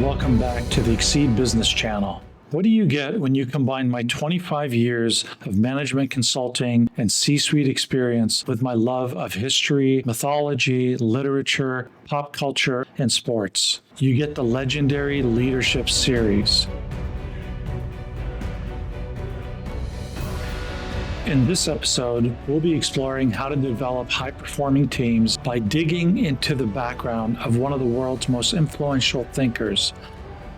welcome back to the Exceed Business Channel. What do you get when you combine my 25 years of management consulting and C-suite experience with my love of history, mythology, literature, pop culture, and sports? You get the legendary Leadership Series. In this episode, we'll be exploring how to develop high-performing teams by digging into the background of one of the world's most influential thinkers,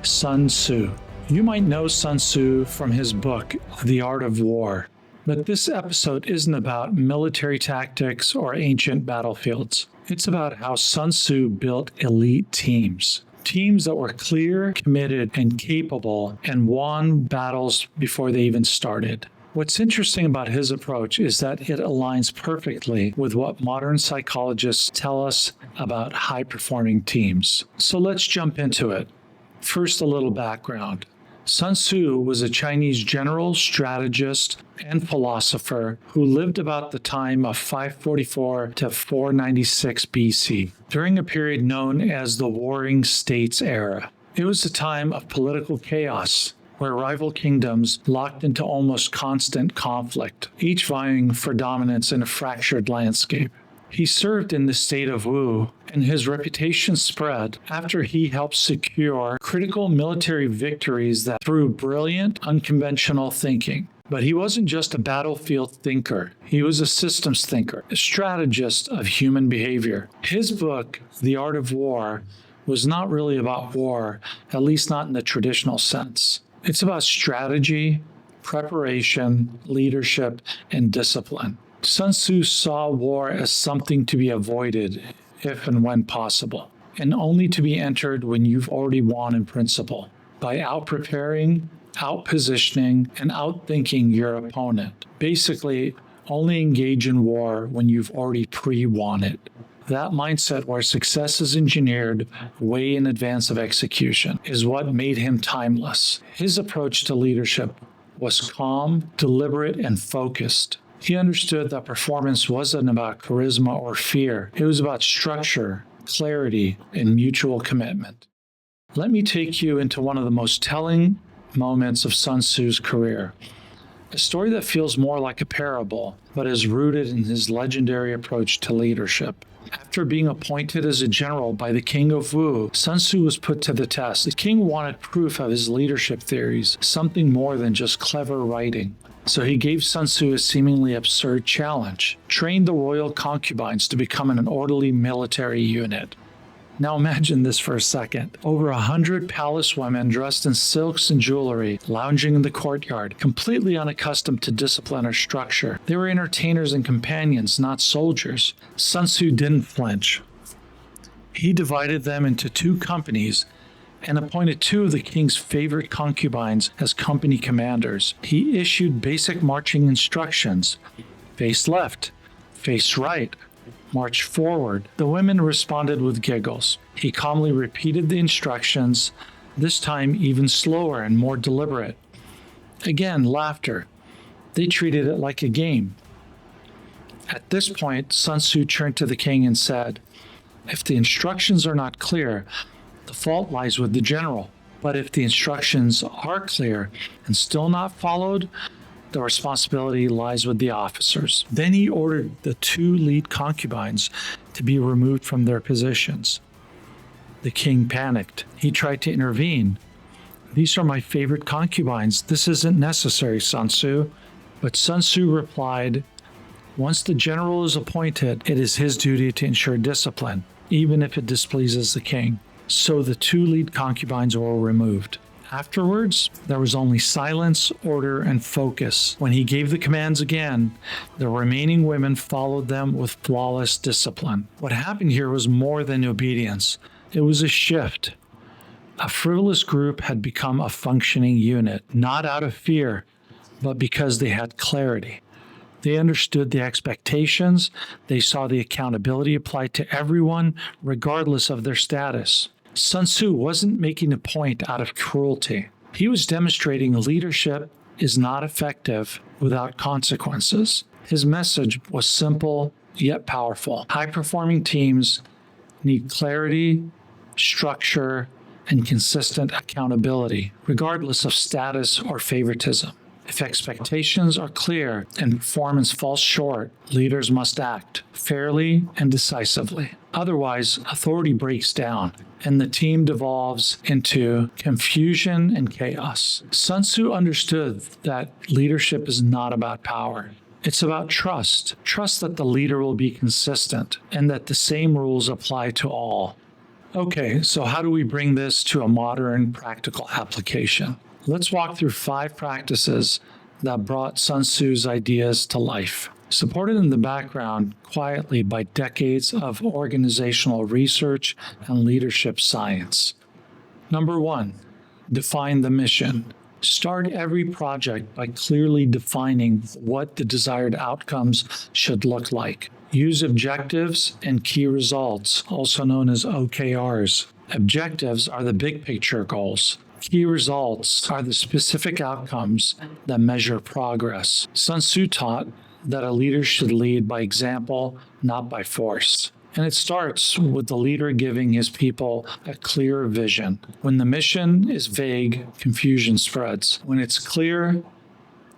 Sun Tzu. You might know Sun Tzu from his book, The Art of War, but this episode isn't about military tactics or ancient battlefields. It's about how Sun Tzu built elite teams. Teams that were clear, committed, and capable, and won battles before they even started. What's interesting about his approach is that it aligns perfectly with what modern psychologists tell us about high-performing teams. So let's jump into it. First, a little background. Sun Tzu was a Chinese general, strategist, and philosopher who lived about the time of 544 to 496 BC, during a period known as the Warring States era. It was a time of political chaos, where rival kingdoms locked into almost constant conflict, each vying for dominance in a fractured landscape. He served in the state of Wu, and his reputation spread after he helped secure critical military victories that through brilliant, unconventional thinking. But he wasn't just a battlefield thinker. He was a systems thinker, a strategist of human behavior. His book, The Art of War, was not really about war, at least not in the traditional sense. It's about strategy, preparation, leadership, and discipline. Sun Tzu saw war as something to be avoided if and when possible, and only to be entered when you've already won in principle, by out-preparing, out-positioning, and out-thinking your opponent. Basically, only engage in war when you've already pre-won it. That mindset where success is engineered way in advance of execution is what made him timeless. His approach to leadership was calm, deliberate, and focused. He understood that performance wasn't about charisma or fear. It was about structure, clarity, and mutual commitment. Let me take you into one of the most telling moments of Sun Tzu's career. A story that feels more like a parable, but is rooted in his legendary approach to leadership. After being appointed as a general by the king of Wu, Sun Tzu was put to the test. The king wanted proof of his leadership theories, something more than just clever writing. So he gave Sun Tzu a seemingly absurd challenge: train the royal concubines to become an orderly military unit. Now imagine this for a second. Over 100 palace women dressed in silks and jewelry, lounging in the courtyard, completely unaccustomed to discipline or structure. They were entertainers and companions, not soldiers. Sun Tzu didn't flinch. He divided them into two companies and appointed two of the king's favorite concubines as company commanders. He issued basic marching instructions: face left, face right, march forward. The women responded with giggles. He calmly repeated the instructions, this time even slower and more deliberate. Again, laughter. They treated it like a game. At this point, Sun Tzu turned to the king and said, "If the instructions are not clear, the fault lies with the general. But if the instructions are clear and still not followed, the responsibility lies with the officers." Then he ordered the two lead concubines to be removed from their positions. The king panicked. He tried to intervene. "These are my favorite concubines. This isn't necessary, Sun Tzu." But Sun Tzu replied, "Once the general is appointed, it is his duty to ensure discipline, even if it displeases the king." So the two lead concubines were removed. Afterwards, there was only silence, order, and focus. When he gave the commands again, the remaining women followed them with flawless discipline. What happened here was more than obedience. It was a shift. A frivolous group had become a functioning unit, not out of fear, but because they had clarity. They understood the expectations. They saw the accountability applied to everyone, regardless of their status. Sun Tzu wasn't making a point out of cruelty. He was demonstrating leadership is not effective without consequences. His message was simple yet powerful. High-performing teams need clarity, structure, and consistent accountability, regardless of status or favoritism. If expectations are clear and performance falls short, leaders must act fairly and decisively. Otherwise, authority breaks down and the team devolves into confusion and chaos. Sun Tzu understood that leadership is not about power. It's about trust. Trust that the leader will be consistent and that the same rules apply to all. Okay, so how do we bring this to a modern, practical application? Let's walk through 5 practices that brought Sun Tzu's ideas to life, supported in the background quietly by decades of organizational research and leadership science. Number 1, define the mission. Start every project by clearly defining what the desired outcomes should look like. Use objectives and key results, also known as OKRs. Objectives are the big picture goals. Key results are the specific outcomes that measure progress. Sun Tzu taught that a leader should lead by example, not by force. And it starts with the leader giving his people a clear vision. When the mission is vague, confusion spreads. When it's clear,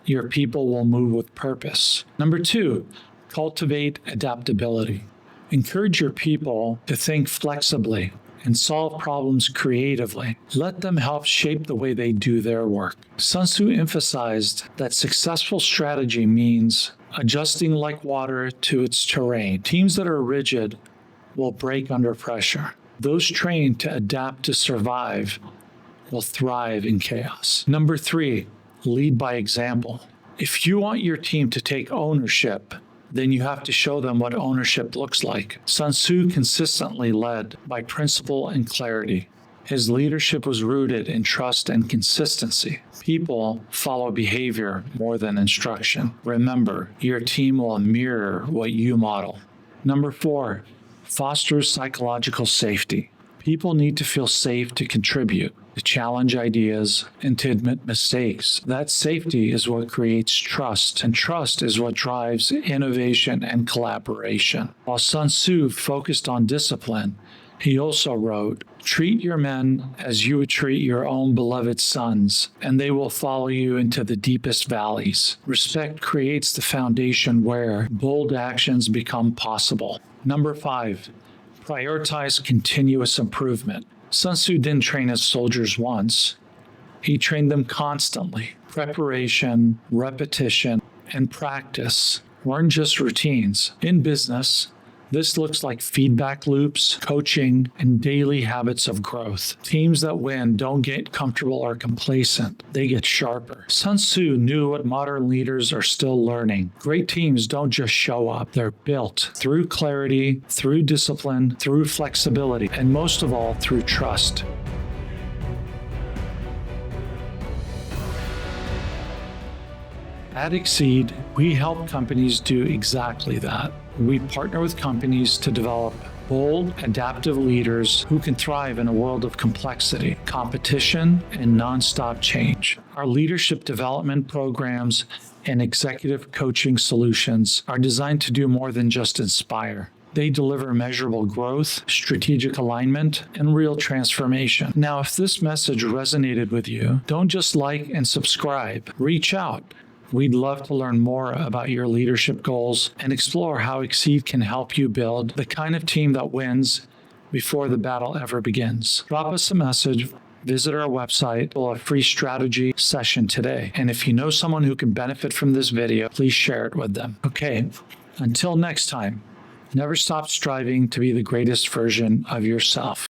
your people will move with purpose. Number 2, cultivate adaptability. Encourage your people to think flexibly and solve problems creatively. Let them help shape the way they do their work. Sun Tzu emphasized that successful strategy means adjusting like water to its terrain. Teams that are rigid will break under pressure. Those trained to adapt to survive will thrive in chaos. Number 3, lead by example. If you want your team to take ownership, then you have to show them what ownership looks like. Sun Tzu consistently led by principle and clarity. His leadership was rooted in trust and consistency. People follow behavior more than instruction. Remember, your team will mirror what you model. Number 4, foster psychological safety. People need to feel safe to contribute, to challenge ideas, and to admit mistakes. That safety is what creates trust, and trust is what drives innovation and collaboration. While Sun Tzu focused on discipline, he also wrote, "Treat your men as you would treat your own beloved sons, and they will follow you into the deepest valleys." Respect creates the foundation where bold actions become possible. Number 5, prioritize continuous improvement. Sun Tzu didn't train his soldiers once. He trained them constantly. Preparation, repetition, and practice weren't just routines. In business, this looks like feedback loops, coaching, and daily habits of growth. Teams that win don't get comfortable or complacent. They get sharper. Sun Tzu knew what modern leaders are still learning. Great teams don't just show up. They're built through clarity, through discipline, through flexibility, and most of all, through trust. At Exceed, we help companies do exactly that. We partner with companies to develop bold, adaptive leaders who can thrive in a world of complexity, competition, and nonstop change. Our leadership development programs and executive coaching solutions are designed to do more than just inspire. They deliver measurable growth, strategic alignment, and real transformation. Now, if this message resonated with you, don't just like and subscribe. Reach out. We'd love to learn more about your leadership goals and explore how Exceed can help you build the kind of team that wins before the battle ever begins. Drop us a message, visit our website, for a free strategy session today. And if you know someone who can benefit from this video, please share it with them. Okay, until next time, never stop striving to be the greatest version of yourself.